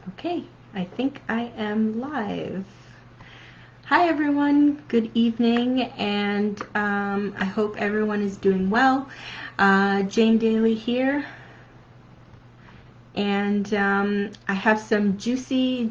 Okay, I think I am live. Hi everyone, good evening, and I hope everyone is doing well. Jane Daly here, and I have some juicy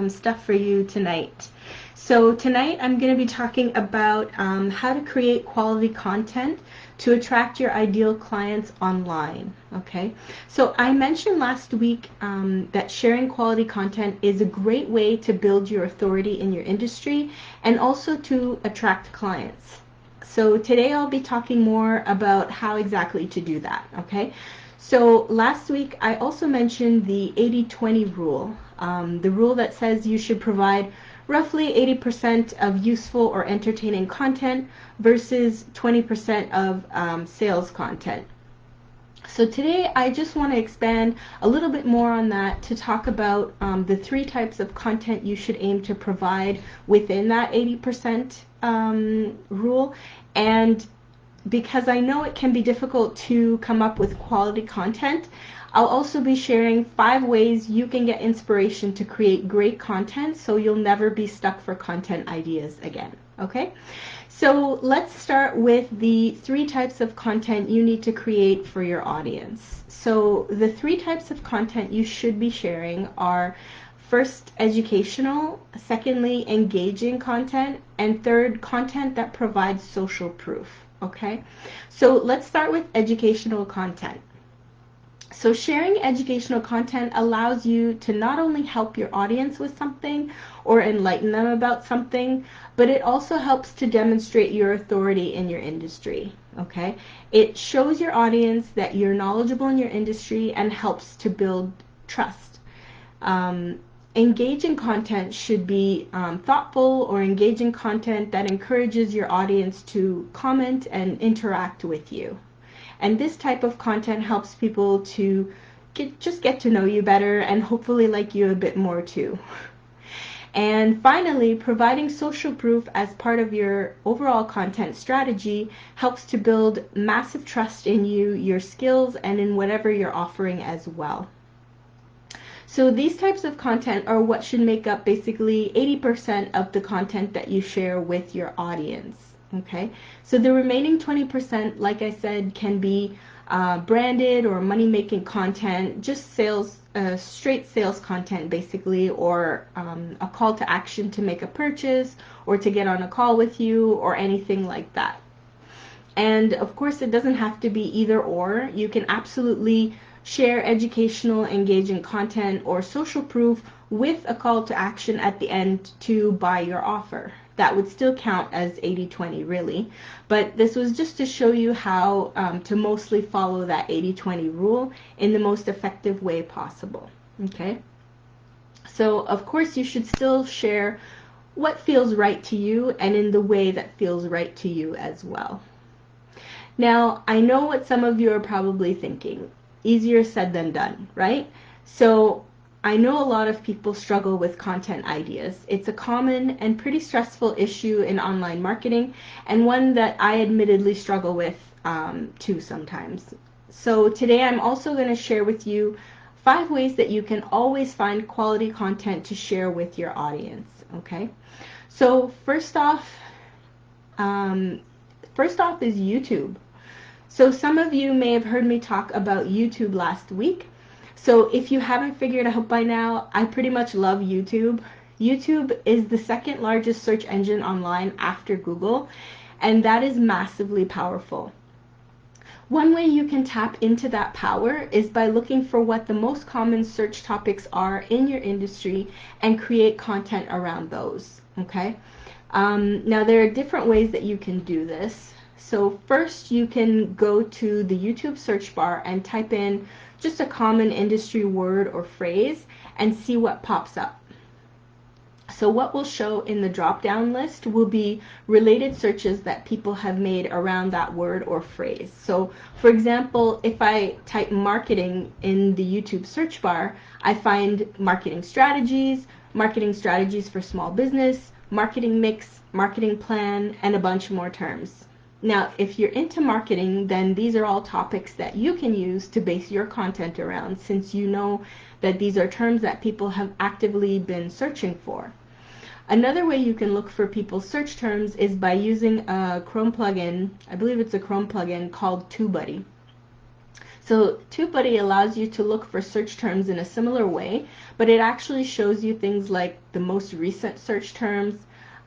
stuff for you tonight. So tonight I'm going to be talking about how to create quality content to attract your ideal clients online. Okay, so I mentioned last week that sharing quality content is a great way to build your authority in your industry and also to attract clients. So today I'll be talking more about how exactly to do that. Okay, so last week I also mentioned the 80-20 rule, the rule that says you should provide roughly 80% of useful or entertaining content versus 20% of sales content. So today I just want to expand a little bit more on that to talk about the three types of content you should aim to provide within that 80% rule. And because I know it can be difficult to come up with quality content, I'll also be sharing 5 ways you can get inspiration to create great content so you'll never be stuck for content ideas again. Okay? So let's start with the 3 types of content you need to create for your audience. So the 3 types of content you should be sharing are first, educational, secondly, engaging content, and third, content that provides social proof. Okay, so let's start with educational content. So sharing educational content allows you to not only help your audience with something or enlighten them about something, but it also helps to demonstrate your authority in your industry. Okay, it shows your audience that you're knowledgeable in your industry and helps to build trust. Engaging content should be thoughtful or engaging content that encourages your audience to comment and interact with you. And this type of content helps people to just get to know you better and hopefully like you a bit more too. And finally, providing social proof as part of your overall content strategy helps to build massive trust in you, your skills, and in whatever you're offering as well. So these types of content are what should make up basically 80% of the content that you share with your audience. Okay, so the remaining 20%, like I said, can be branded or money-making content, just sales, straight sales content basically, or a call to action to make a purchase or to get on a call with you or anything like that. And of course, it doesn't have to be either or. You can absolutely share educational, engaging content or social proof with a call to action at the end to buy your offer. That would still count as 80-20 really, but this was just to show you how to mostly follow that 80-20 rule in the most effective way possible. Okay, so of course you should still share what feels right to you and in the way that feels right to you as well. Now, I know what some of you are probably thinking. Easier said than done, right? So I know a lot of people struggle with content ideas. It's a common and pretty stressful issue in online marketing, and one that I admittedly struggle with too sometimes. So today I'm also going to share with you 5 ways that you can always find quality content to share with your audience. Okay, so first off is YouTube. So some of you may have heard me talk about YouTube last week. So if you haven't figured out by now, I pretty much love YouTube. YouTube is the second largest search engine online after Google, and that is massively powerful. One way you can tap into that power is by looking for what the most common search topics are in your industry and create content around those. Okay. Now there are different ways that you can do this. So first you can go to the YouTube search bar and type in just a common industry word or phrase and see what pops up. So what will show in the drop-down list will be related searches that people have made around that word or phrase. So for example, if I type marketing in the YouTube search bar, I find marketing strategies for small business, marketing mix, marketing plan, and a bunch more terms. Now, if you're into marketing, then these are all topics that you can use to base your content around, since you know that these are terms that people have actively been searching for. Another way you can look for people's search terms is by using a Chrome plugin. I believe it's a Chrome plugin called TubeBuddy. So TubeBuddy allows you to look for search terms in a similar way, but it actually shows you things like the most recent search terms,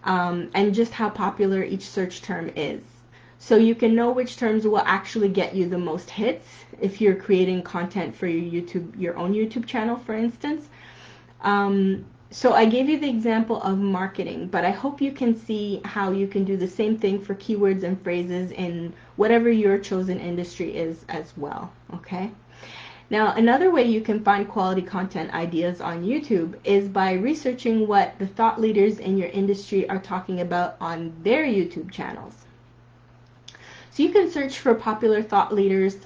and just how popular each search term is. So you can know which terms will actually get you the most hits if you're creating content for your own YouTube channel, for instance. So I gave you the example of marketing, but I hope you can see how you can do the same thing for keywords and phrases in whatever your chosen industry is as well, okay? Now, another way you can find quality content ideas on YouTube is by researching what the thought leaders in your industry are talking about on their YouTube channels. So you can search for popular thought leaders,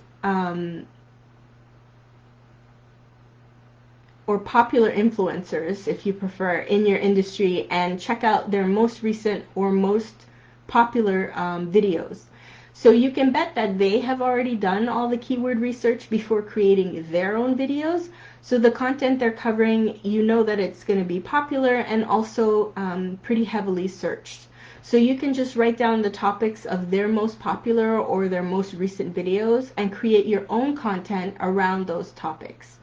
or popular influencers, if you prefer, in your industry, and check out their most recent or most popular videos. So you can bet that they have already done all the keyword research before creating their own videos. So the content they're covering, you know that it's going to be popular and also pretty heavily searched. So you can just write down the topics of their most popular or their most recent videos and create your own content around those topics.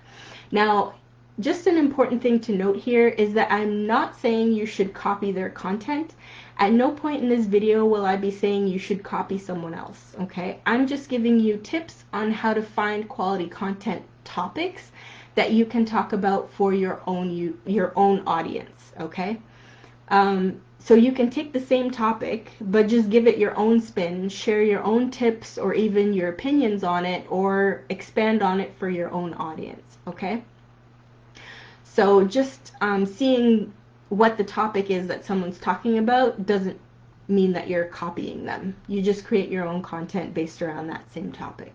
Now, just an important thing to note here is that I'm not saying you should copy their content. At no point in this video will I be saying you should copy someone else, okay? I'm just giving you tips on how to find quality content topics that you can talk about for your own audience, okay? So you can take the same topic, but just give it your own spin, share your own tips or even your opinions on it, or expand on it for your own audience, okay? So just seeing what the topic is that someone's talking about doesn't mean that you're copying them. You just create your own content based around that same topic.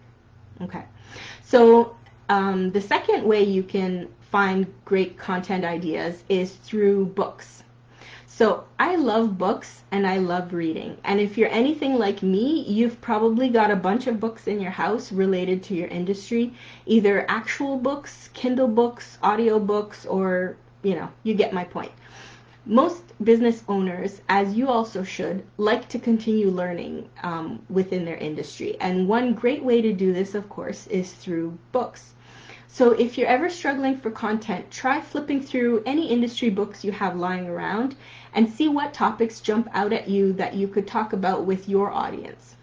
Okay. So the second way you can find great content ideas is through books. So I love books and I love reading. And if you're anything like me, you've probably got a bunch of books in your house related to your industry, either actual books, Kindle books, audio books, or, you get my point. Most business owners, as you also should, like to continue learning within their industry. And one great way to do this, of course, is through books. So if you're ever struggling for content, try flipping through any industry books you have lying around and see what topics jump out at you that you could talk about with your audience.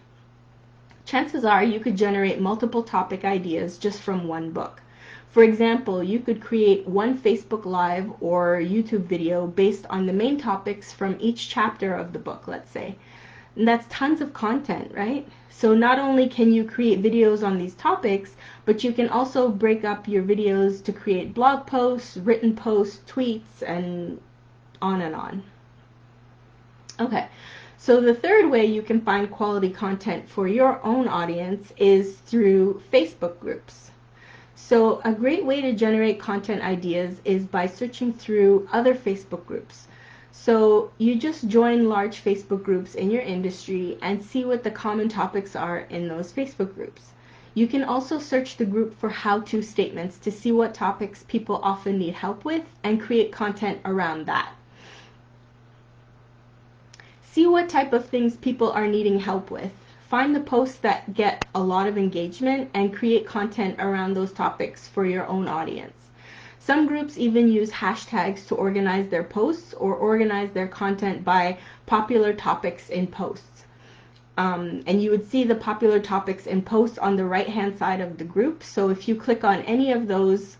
Chances are you could generate multiple topic ideas just from one book. For example, you could create one Facebook Live or YouTube video based on the main topics from each chapter of the book, let's say. And that's tons of content, right? So not only can you create videos on these topics, but you can also break up your videos to create blog posts, written posts, tweets, and on and on. Okay, so the third way you can find quality content for your own audience is through Facebook groups. So a great way to generate content ideas is by searching through other Facebook groups. So you just join large Facebook groups in your industry and see what the common topics are in those Facebook groups. You can also search the group for how-to statements to see what topics people often need help with and create content around that. See what type of things people are needing help with. Find the posts that get a lot of engagement and create content around those topics for your own audience. Some groups even use hashtags to organize their posts or organize their content by popular topics in posts. And you would see the popular topics in posts on the right-hand side of the group. So if you click on any of those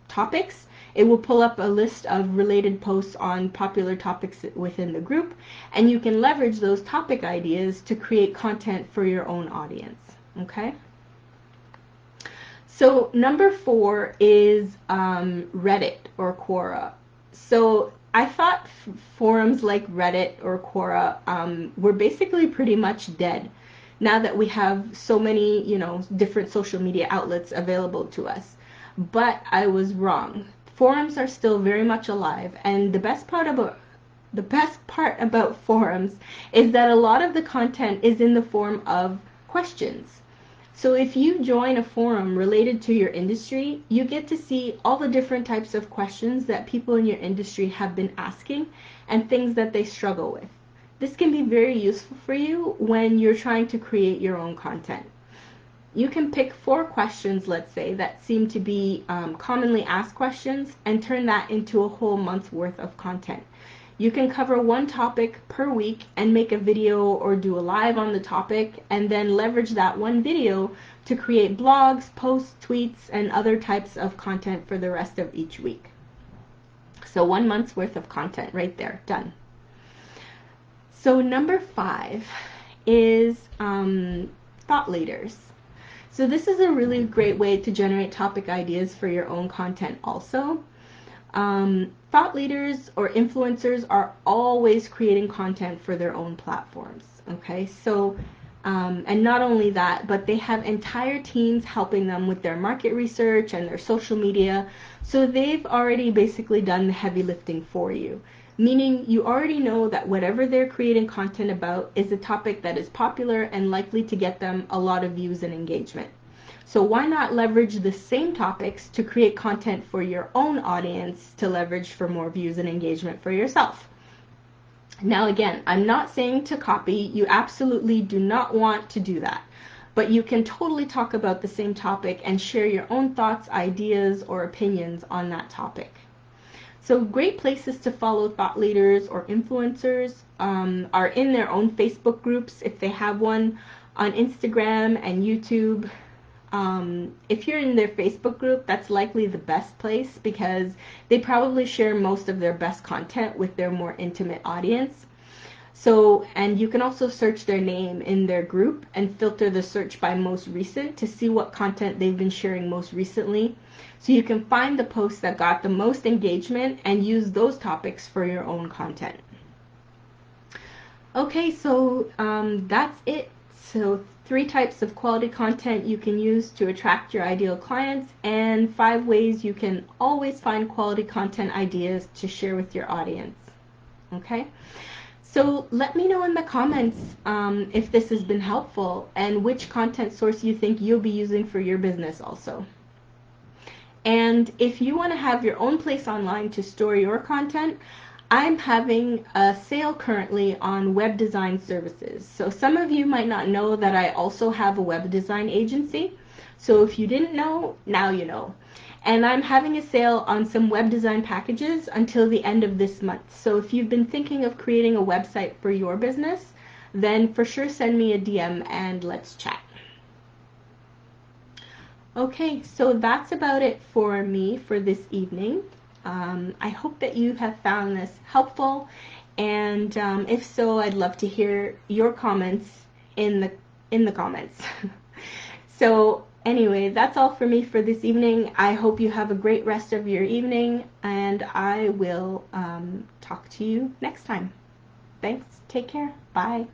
topics, it will pull up a list of related posts on popular topics within the group, and you can leverage those topic ideas to create content for your own audience. Okay? So number 4 is Reddit or Quora. So I thought forums like Reddit or Quora were basically pretty much dead now that we have so many, different social media outlets available to us. But I was wrong. Forums are still very much alive, and the best part about the best part about forums is that a lot of the content is in the form of questions. So if you join a forum related to your industry, you get to see all the different types of questions that people in your industry have been asking and things that they struggle with. This can be very useful for you when you're trying to create your own content. You can pick 4 questions, let's say, that seem to be commonly asked questions and turn that into a whole month's worth of content. You can cover one topic per week and make a video or do a live on the topic, and then leverage that one video to create blogs, posts, tweets, and other types of content for the rest of each week. So 1 month's worth of content right there, done. So number 5 is thought leaders. So this is a really great way to generate topic ideas for your own content also. Thought leaders or influencers are always creating content for their own platforms, okay? So, and not only that, but they have entire teams helping them with their market research and their social media. So they've already basically done the heavy lifting for you, meaning you already know that whatever they're creating content about is a topic that is popular and likely to get them a lot of views and engagement. So why not leverage the same topics to create content for your own audience to leverage for more views and engagement for yourself? Now again, I'm not saying to copy. You absolutely do not want to do that. But you can totally talk about the same topic and share your own thoughts, ideas, or opinions on that topic. So great places to follow thought leaders or influencers are in their own Facebook groups if they have one, on Instagram and YouTube. If you're in their Facebook group, that's likely the best place because they probably share most of their best content with their more intimate audience. So, and you can also search their name in their group and filter the search by most recent to see what content they've been sharing most recently. So you can find the posts that got the most engagement and use those topics for your own content. Okay, so that's it. So 3 types of quality content you can use to attract your ideal clients, and 5 ways you can always find quality content ideas to share with your audience. Okay? So let me know in the comments if this has been helpful and which content source you think you'll be using for your business also. And if you want to have your own place online to store your content, I'm having a sale currently on web design services. So some of you might not know that I also have a web design agency. So if you didn't know, now you know. And I'm having a sale on some web design packages until the end of this month. So if you've been thinking of creating a website for your business, then for sure send me a DM and let's chat. Okay, so that's about it for me for this evening. I hope that you have found this helpful, and if so, I'd love to hear your comments in the comments. So anyway, that's all for me for this evening. I hope you have a great rest of your evening, and I will talk to you next time. Thanks. Take care. Bye.